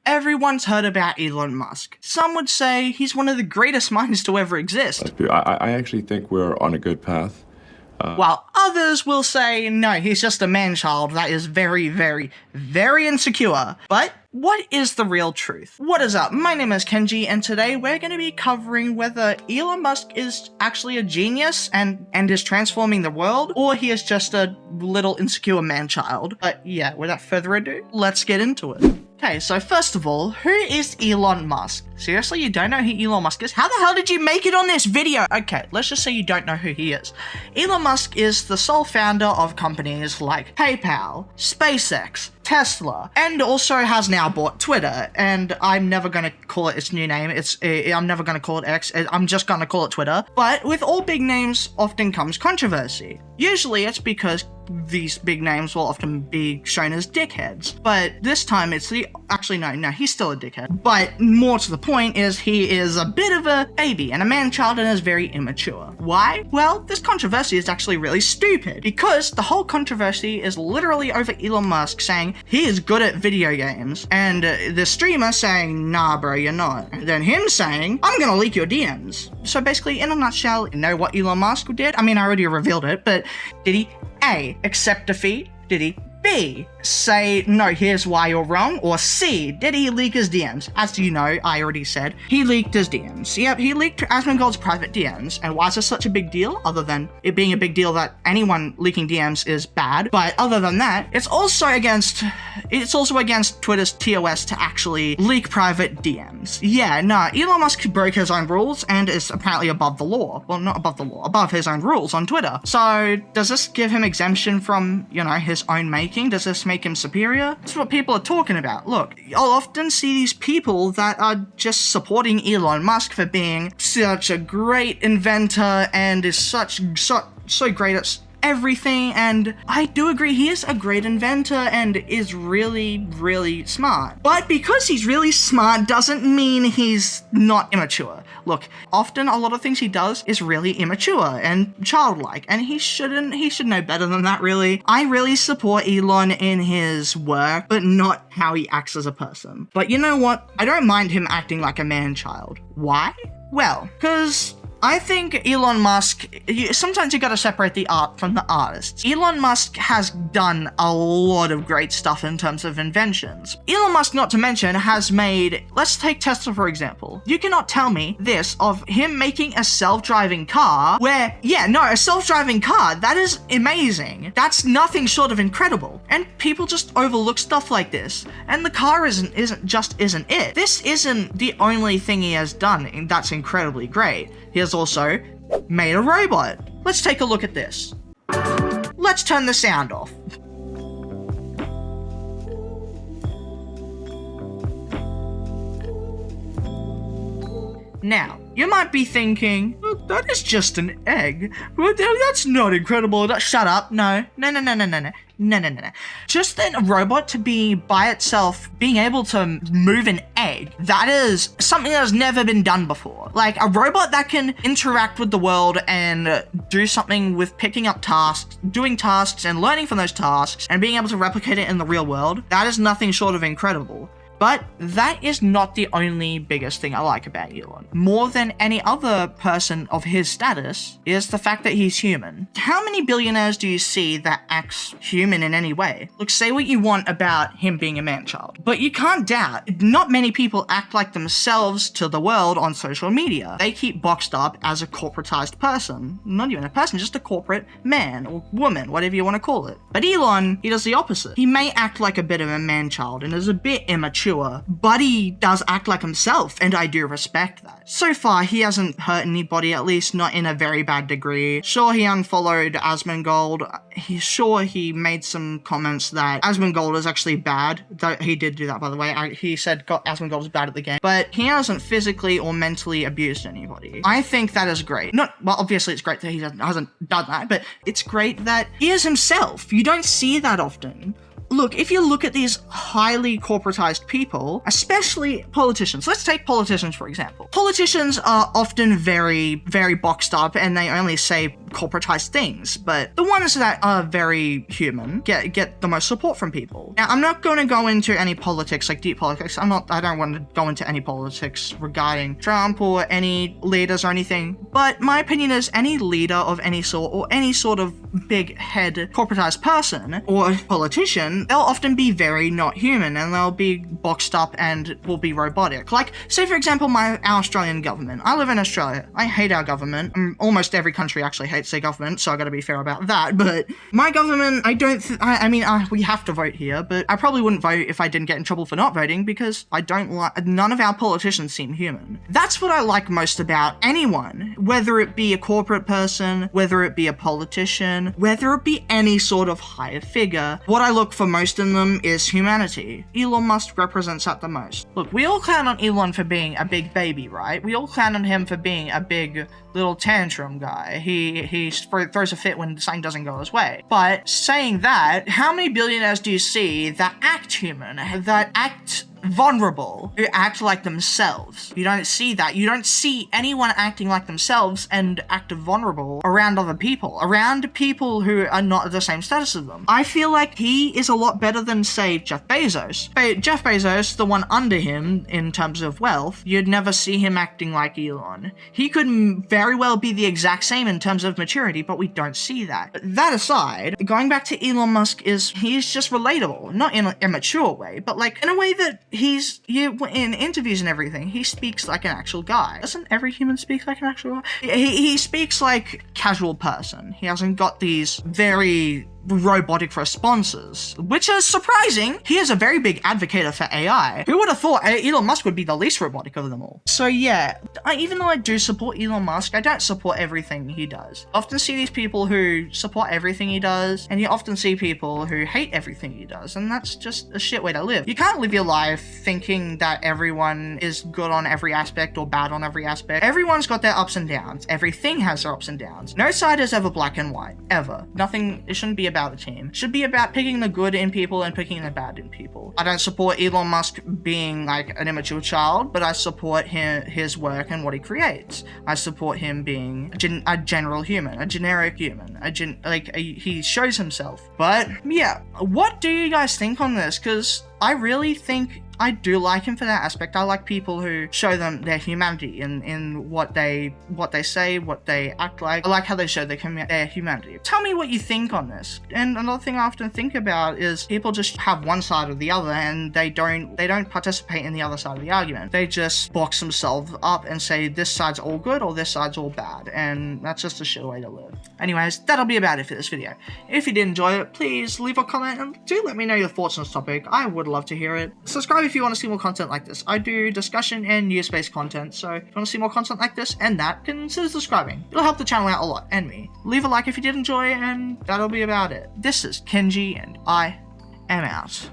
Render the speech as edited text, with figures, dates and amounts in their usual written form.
Everyone's heard about Elon Musk. Some would say he's one of the greatest minds to ever exist. I actually think we're on a good path. While others will say, no, he's just a man-child that is very, very, very insecure. But what is the real truth? What is up? My name is Kenji, and today we're going to be covering whether Elon Musk is actually a genius and is transforming the world, or he is just a little insecure man-child. But yeah, without further ado, let's get into it. Okay, so first of all, who is Elon Musk? Seriously, you don't know who Elon Musk is? How the hell did you make it on this video? Okay, let's just say you don't know who he is. Elon Musk is the sole founder of companies like PayPal, SpaceX, Tesla, and also has now bought Twitter, and I'm never going to call it its new name. I'm never going to call it X. I'm just going to call it Twitter. But with all big names often comes controversy. Usually it's because these big names will often be shown as dickheads, but this time it's no, he's still a dickhead. But more to the point is he is a bit of a baby and a man-child and is very immature. Why? Well, this controversy is actually really stupid, because the whole controversy is literally over Elon Musk saying he is good at video games, and the streamer saying, nah bro, you're not. And then him saying, I'm gonna leak your DMs. So basically, in a nutshell, you know what Elon Musk did? I mean, I already revealed it, but did he A, accept defeat? Did he B, say, no, here's why you're wrong? Or C, did he leak his DMs? As you know, I already said, he leaked his DMs. Yep, he leaked Asmongold's private DMs. And why is this such a big deal? Other than it being a big deal that anyone leaking DMs is bad. But other than that, it's also against Twitter's TOS to actually leak private DMs. Yeah, no, Elon Musk broke his own rules and is apparently above the law. Well, not above the law, above his own rules on Twitter. So does this give him exemption from, his own making? Does this make him superior? That's what people are talking about. Look, I'll often see these people that are just supporting Elon Musk for being such a great inventor and is so great at everything, and I do agree he is a great inventor and is really, really smart. But because he's really smart doesn't mean he's not immature. Look, often a lot of things he does is really immature and childlike, and he should know better than that, really. I really support Elon in his work, but not how he acts as a person. But you know what? I don't mind him acting like a man-child. Why? Well, because I think Elon Musk, sometimes you gotta separate the art from the artists. Elon Musk has done a lot of great stuff in terms of inventions. Elon Musk, not to mention, has made, let's take Tesla for example. You cannot tell me this of him making a self-driving car where, a self-driving car, that is amazing. That's nothing short of incredible. And people just overlook stuff like this. And the car isn't it. This isn't the only thing he has done that's incredibly great. He has also made a robot. Let's take a look at this. Let's turn the sound off. Now, you might be thinking, that is just an egg. That's not incredible. Shut up. No. Just a robot to be by itself, being able to move an egg, that is something that has never been done before. Like a robot that can interact with the world and do something with picking up tasks, doing tasks and learning from those tasks and being able to replicate it in the real world, that is nothing short of incredible. But that is not the only biggest thing I like about Elon. More than any other person of his status is the fact that he's human. How many billionaires do you see that acts human in any way? Look, say what you want about him being a man-child, but you can't doubt not many people act like themselves to the world on social media. They keep boxed up as a corporatized person. Not even a person, just a corporate man or woman, whatever you want to call it. But Elon, he does the opposite. He may act like a bit of a man-child and is a bit immature, but he does act like himself, and I do respect that. So far, he hasn't hurt anybody, at least not in a very bad degree. Sure, he unfollowed Asmongold. He made some comments that Asmongold is actually bad. He did do that, by the way. He said Asmongold is bad at the game, but he hasn't physically or mentally abused anybody. I think that is great. Obviously it's great that he hasn't done that, but it's great that he is himself. You don't see that often. Look, if you look at these highly corporatized people, especially politicians, let's take politicians for example. Politicians are often very, very boxed up, and they only say corporatized things, but the ones that are very human get the most support from people. Now, I'm not going to go into any politics, like deep politics. I don't want to go into any politics regarding Trump or any leaders or anything, but my opinion is any leader of any sort or any sort of big head corporatized person or politician, they'll often be very not human and they'll be boxed up and will be robotic. Like, say for example, our Australian government. I live in Australia. I hate our government. Almost every country actually hates their government, so I gotta be fair about that. But my government, we have to vote here, but I probably wouldn't vote if I didn't get in trouble for not voting because none of our politicians seem human. That's what I like most about anyone, whether it be a corporate person, whether it be a politician, whether it be any sort of higher figure. What I look for most in them is humanity. Elon Musk represents that the most. Look, we all clown on Elon for being a big baby, right? We all clown on him for being a big little tantrum guy. He throws a fit when something doesn't go his way. But saying that, how many billionaires do you see that act human, that act vulnerable, who act like themselves? You don't see that. You don't see anyone acting like themselves and act vulnerable around other people, around people who are not the same status as them. I feel like he is a lot better than, say, Jeff Bezos. Jeff Bezos, the one under him in terms of wealth, you'd never see him acting like Elon. He could very well be the exact same in terms of maturity, but we don't see that. But that aside, going back to Elon Musk he's just relatable, not in an immature way, but like in a way that in interviews and everything, he speaks like an actual guy. Doesn't every human speak like an actual guy? He speaks like casual person. He hasn't got these very robotic responses, which is surprising. He is a very big advocate for AI. Who would have thought Elon Musk would be the least robotic of them all? So yeah, even though I do support Elon Musk, I don't support everything he does. I often see these people who support everything he does, and you often see people who hate everything he does, and that's just a shit way to live. You can't live your life thinking that everyone is good on every aspect or bad on every aspect. Everyone's got their ups and downs. Everything has their ups and downs. No side is ever black and white, ever. It shouldn't be about the team. It should be about picking the good in people and picking the bad in people. I don't support Elon Musk being like an immature child, but I support his work and what he creates. I support him being a general human, a generic human, he shows himself. But yeah, what do you guys think on this? Because I really think I do like him for that aspect. I like people who show them their humanity in what they say, what they act like. I like how they show their humanity. Tell me what you think on this. And another thing I often think about is people just have one side or the other, and they don't participate in the other side of the argument. They just box themselves up and say this side's all good or this side's all bad, and that's just a shit way to live. Anyways, that'll be about it for this video. If you did enjoy it, please leave a comment and do let me know your thoughts on this topic. I would love to hear it. Subscribe if you want to see more content like this. I do discussion and news-based content, so if you want to see more content like this and that, consider subscribing. It'll help the channel out a lot, and me. Leave a like if you did enjoy, and that'll be about it. This is Kenji, and I am out.